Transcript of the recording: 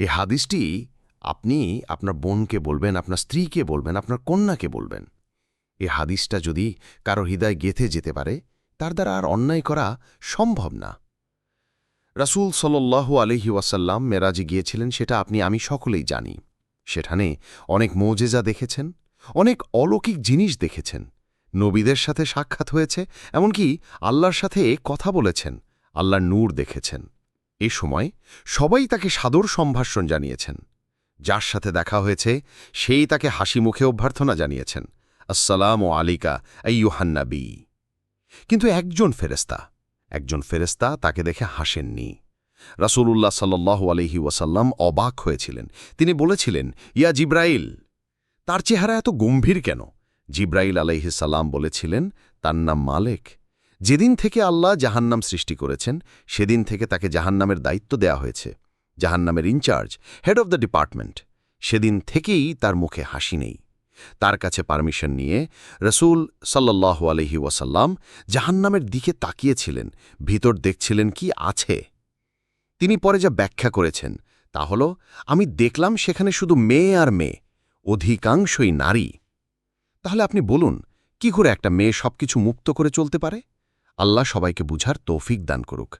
এই হাদিসটি আপনি আপনার বোনকে বলবেন, আপনার স্ত্রীকে বলবেন, আপনার কন্যাকে বলবেন। এই হাদিসটা যদি কারো হৃদয় গেঁথে যেতে পারে, তার দ্বারা আর অন্যায় করা সম্ভব না। রাসূল সাল্লাল্লাহু আলাইহি ওয়াসাল্লাম মেরাজে গিয়েছিলেন, সেটা আপনি আমি সকলেই জানি। সেখানে অনেক মুজিজা দেখেছেন, অনেক অলৌকিক জিনিস দেখেছেন, নবীদের সাথে সাক্ষাৎ হয়েছে, এমনকি আল্লাহর সাথে কথা বলেছেন, আল্লাহর নূর দেখেছেন। এ সময় সবাই তাকে সাদর সম্ভাষণ জানিয়েছেন। যার সাথে দেখা হয়েছে সেই তাকে হাসি মুখে অভ্যর্থনা জানিয়েছেন, আসসালামু আলাইকা আইয়ুহান নবী। কিন্তু একজন ফেরেশতা তাকে দেখে হাসেননি। রাসূলুল্লাহ সাল্লাল্লাহু আলাইহি ওয়াসাল্লাম অবাক হয়েছিলেন। তিনি বলেছিলেন, ইয়া জিব্রাইল, তার চেহারা এত গম্ভীর কেন? জিব্রাইল আলাইহিস সালাম বলেছিলেন, তার নাম মালেক। যেদিন থেকে আল্লাহ জাহান্নাম সৃষ্টি করেছেন, সেদিন থেকে তাকে জাহান্নামের দায়িত্ব দেয়া হয়েছে। জাহান্নামের in charge, head of the department. সেদিন থেকেই তার মুখে হাসি নেই। তার কাছে পারমিশন নিয়ে রসূল সাল্লাল্লাহু আলাইহি ওয়াসাল্লাম জাহান্নামের দিকে তাকিয়েছিলেন, ভিতর দেখছিলেন কি আছে। তিনি পরে যা ব্যাখ্যা করেছেন তা হল, আমি দেখলাম সেখানে শুধু মেয়ে আর মেয়ে, অধিকাংশই নারী। তাহলে আপনি বলুন, কি করে একটা মেয়ে সবকিছু মুক্ত করে চলতে পারে? আল্লাহ সবাইকে বুঝার তৌফিক দান করুক।